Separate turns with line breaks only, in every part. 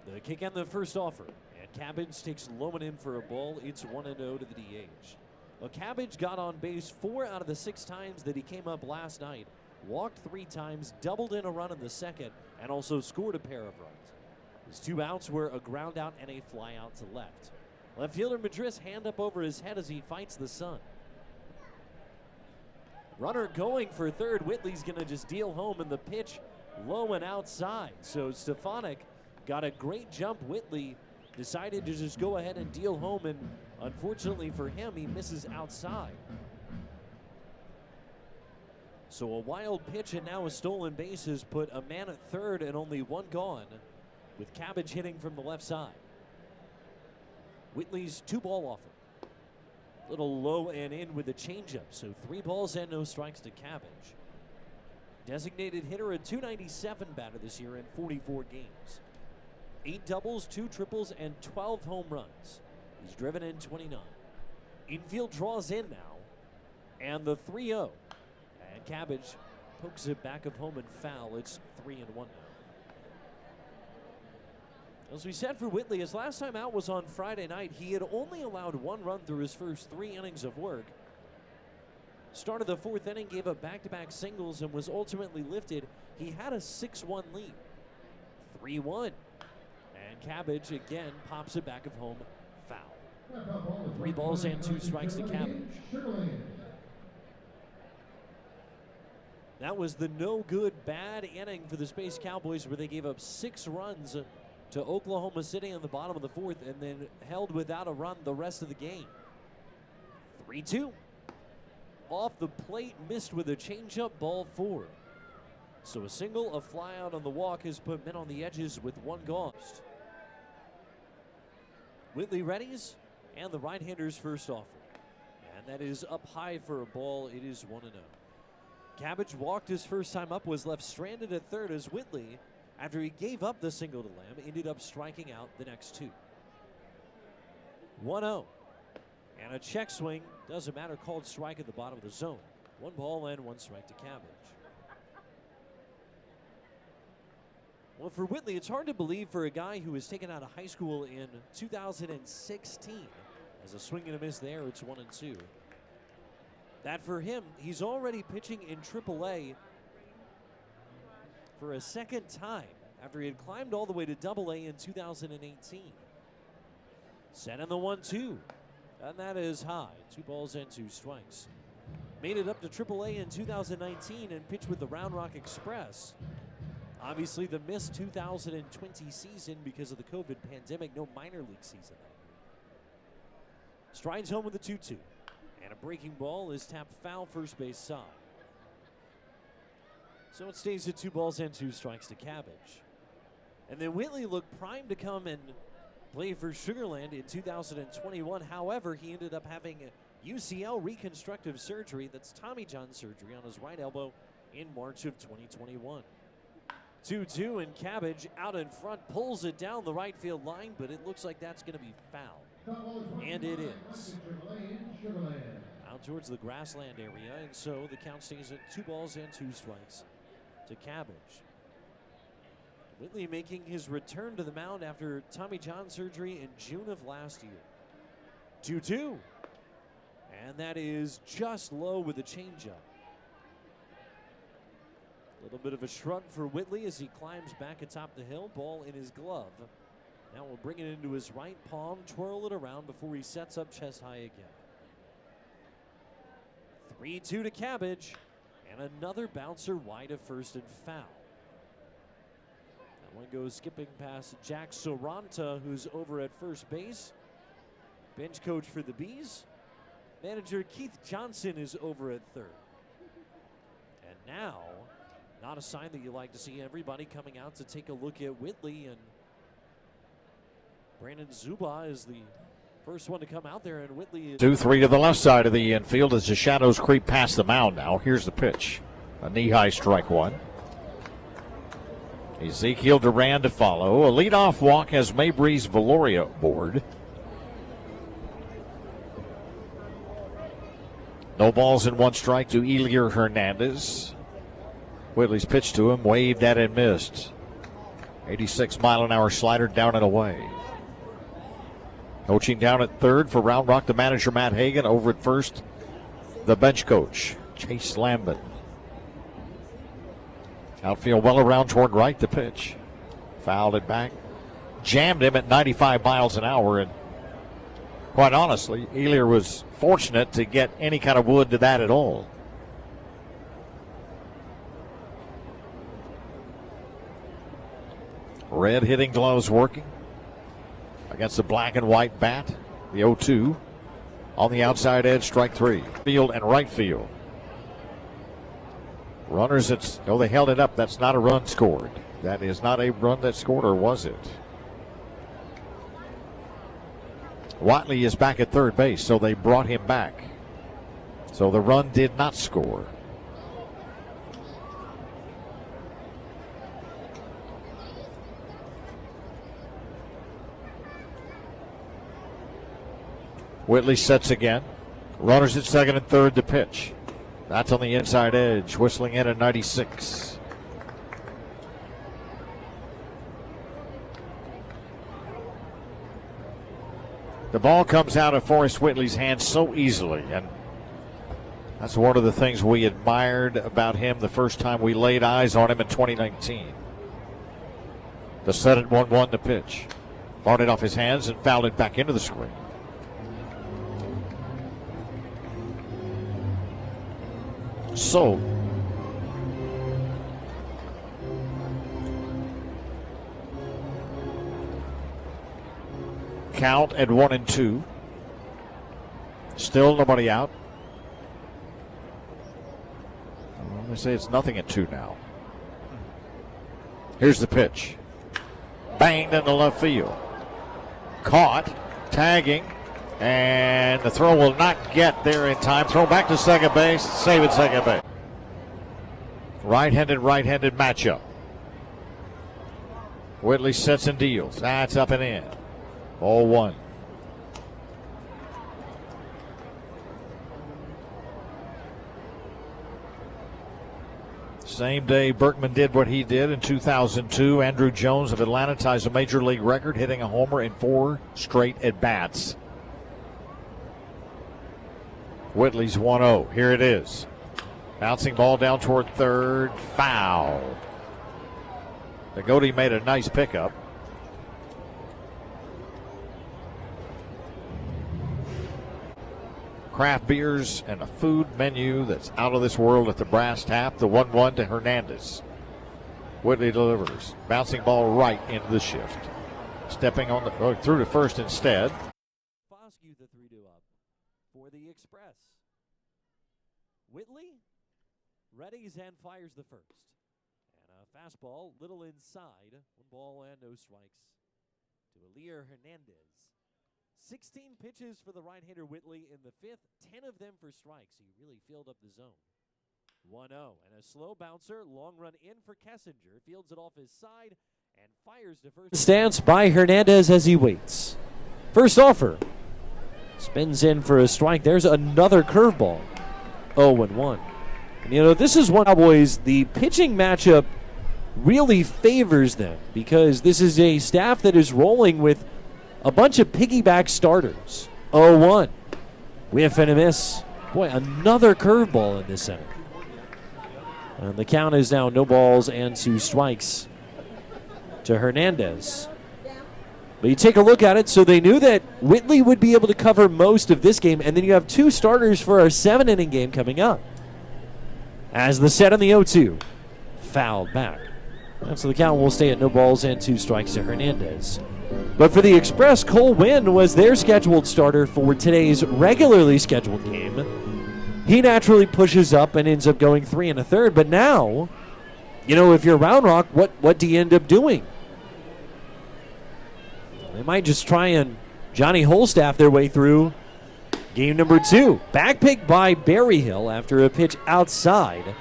The kick and the first offer. And Cabbage takes low and in for a ball. It's 1-0 to the DH. Well, Cabbage got on base 4 out of the 6 times that he came up last night. Walked 3 times, doubled in a run in the second, and also scored a pair of runs. His 2 outs were a ground out and a fly out to left. Left fielder Madris hand up over his head as he fights the sun. Runner going for third. Whitley's going to just deal home, and the pitch low and outside. So Stefanik got a great jump. Whitley decided to just go ahead and deal home, and unfortunately for him, he misses outside. So a wild pitch and now a stolen base has put a man at third and only 1 gone, with Cabbage hitting from the left side. Whitley's 2-ball offer. Little low and in with a changeup, so 3 balls and no strikes to Cabbage. Designated hitter, a .297 batter this year in 44 games. 8 doubles, 2 triples, and 12 home runs. He's driven in 29. Infield draws in now, and the 3-0. And Cabbage pokes it back of home and foul. It's 3-1 now. As we said for Whitley, his last time out was on Friday night. He had only allowed 1 run through his first 3 innings of work. Started the 4th inning, gave up back-to-back singles, and was ultimately lifted. He had a 6-1 lead. 3-1. And Cabbage again pops it back of home, foul. 3 balls and 2 strikes to Cabbage. That was the no-good, bad inning for the Space Cowboys, where they gave up 6 runs to Oklahoma City in the bottom of the 4th, and then held without a run the rest of the game. 3-2. Off the plate, missed with a changeup, ball 4. So a single, a fly out on the walk has put men on the edges with 1 gone. Whitley readies, and the right-hander's first offer. And that is up high for a ball. It is 1-0. Cabbage walked his first time up, was left stranded at third as Whitley, after he gave up the single to Lamb, ended up striking out the next 2. 1-0. And a check swing, doesn't matter, called strike at the bottom of the zone. 1 ball and 1 strike to Cabbage. Well, for Whitley, it's hard to believe for a guy who was taken out of high school in 2016. As a swing and a miss there, it's 1-2. That for him, he's already pitching in AAA for a 2nd time after he had climbed all the way to AA in 2018. Set in the 1-2, and that is high. 2 balls and 2 strikes. Made it up to AAA in 2019 and pitched with the Round Rock Express. Obviously the missed 2020 season because of the COVID pandemic, no minor league season. Strides home with a 2-2, and a breaking ball is tapped foul first base side. So it stays at 2 balls and 2 strikes to Cabbage. And then Whitley looked primed to come and play for Sugarland in 2021. However, he ended up having UCL reconstructive surgery, that's Tommy John surgery, on his right elbow in March of 2021. 2-2, and Cabbage out in front pulls it down the right field line, but it looks like that's going to be foul. And it is. Out towards the grassland area, and so the count stays at 2 balls and 2 strikes to Cabbage. Whitley making his return to the mound after Tommy John surgery in June of last year. 2-2. And that is just low with a changeup. A little bit of a shrug for Whitley as he climbs back atop the hill. Ball in his glove. Now we'll bring it into his right palm, twirl it around before he sets up chest high again. 3-2 to Cabbage, and another bouncer wide of first and foul. That one goes skipping past Jack Soranta, who's over at first base. Bench coach for the Bees. Manager Keith Johnson is over at third. And now, not a sign that you like to see, everybody coming out to take a look at Whitley, and Brandon Zuba is the first one to come out there, and Whitley
2-3 to the left side of the infield as the shadows creep past the mound now. Here's the pitch. A knee-high strike 1. Ezekiel Duran to follow. A leadoff walk has Mabry's Valoria aboard. No balls and 1 strike to Elier Hernandez. Whitley's pitch to him, waved at and missed. 86-mile-an-hour slider down and away. Coaching down at third for Round Rock, the manager Matt Hagan. Over at first, the bench coach Chase Lambert. Outfield well around toward right, the pitch. Fouled it back. Jammed him at 95 miles an hour, and quite honestly, Ealier was fortunate to get any kind of wood to that at all. Red hitting gloves working against the black and white bat. The 0-2 on the outside edge, strike three. Field and right field. Runners, they held it up. That's not a run scored. That is not a run that scored, or was it? Watley is back at third base, so they brought him back. So the run did not score. Whitley sets again. Runners at second and third, the pitch. That's on the inside edge, whistling in at 96. The ball comes out of Forrest Whitley's hands so easily, and that's one of the things we admired about him the first time we laid eyes on him in 2019. The set at 1-1, the pitch. Farted off his hands and fouled it back into the screen. So, count at 1-2. Still nobody out. They say it's nothing at 2 now. Here's the pitch. Banged into left field. Caught, tagging, and the throw will not get there in time. Throw back to second base, save at second base. Right-handed matchup. Whitley sets and deals. That's up and in. 0-1. Same day Berkman did what he did in 2002. Andrew Jones of Atlanta ties a major league record, hitting a homer in 4 straight at-bats. Whitley's 1-0. Here it is. Bouncing ball down toward third. Foul. The Goatee made a nice pickup. Craft beers and a food menu that's out of this world at the Brass Tap. The 1-1 to Hernandez. Whitley delivers. Bouncing ball right into the shift. Stepping on the through to first instead.
Foscue the 3-2 up for the Express. Whitley readies and fires the first. And a fastball, little inside. 1 ball and no strikes to Ealier Hernandez. 16 pitches for the right-hander Whitley in the 5th, 10 of them for strikes. He really filled up the zone. 1-0, and a slow bouncer, long run in for Kessinger. Fields it off his side and fires to first. Stance by Hernandez as he waits. First offer. Spins in for a strike. There's another curveball. 0-1. And this is one Cowboys, the pitching matchup really favors them because this is a staff that is rolling with a bunch of piggyback starters. 0-1. Whiff and a miss. Boy, another curveball in this inning. And the count is now no balls and 2 strikes to Hernandez. But you take a look at it, so they knew that Whitley would be able to cover most of this game, and then you have 2 starters for our 7-inning game coming up. As the set on the 0-2, fouled back. And so the count will stay at no balls and 2 strikes to Hernandez. But for the Express, Cole Winn was their scheduled starter for today's regularly scheduled game. He naturally pushes up and ends up going 3 1/3. But now, if you're Round Rock, what do you end up doing? They might just try and Johnny Holstaff their way through game number 2. Back pick by Berryhill after a pitch outside,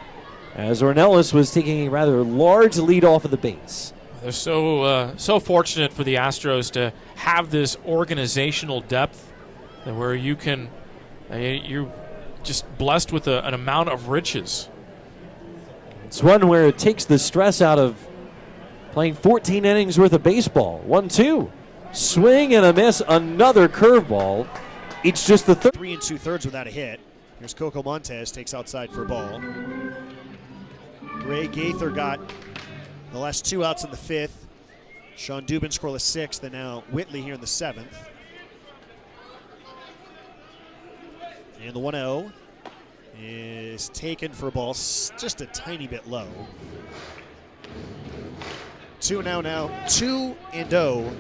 as Ornelas was taking a rather large lead off of the base.
They're so fortunate for the Astros to have this organizational depth where you're just blessed with an amount of riches.
It's one where it takes the stress out of playing 14 innings worth of baseball. 1-2. Swing and a miss. Another curveball. It's just the third.
3 2/3 without a hit. Here's Coco Montez, takes outside for a ball. Ray Gaither got the last 2 outs in the 5th. Sean Dubin scoreless 6th, and now Whitley here in the 7th. And the 1-0 is taken for a ball just a tiny bit low. 2-0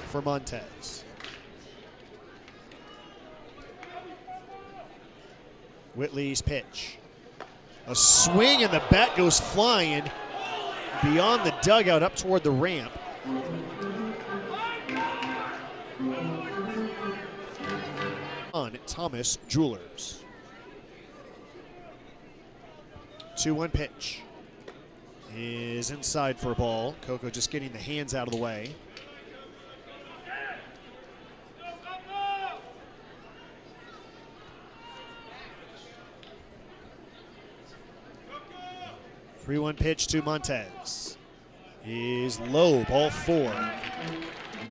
for Montez. Whitley's pitch. A swing and the bat goes flying beyond the dugout up toward the ramp. On Thomas Jewelers. 2-1 pitch is inside for a ball. Coco just getting the hands out of the way. Three-one pitch to Montez is low, ball 4.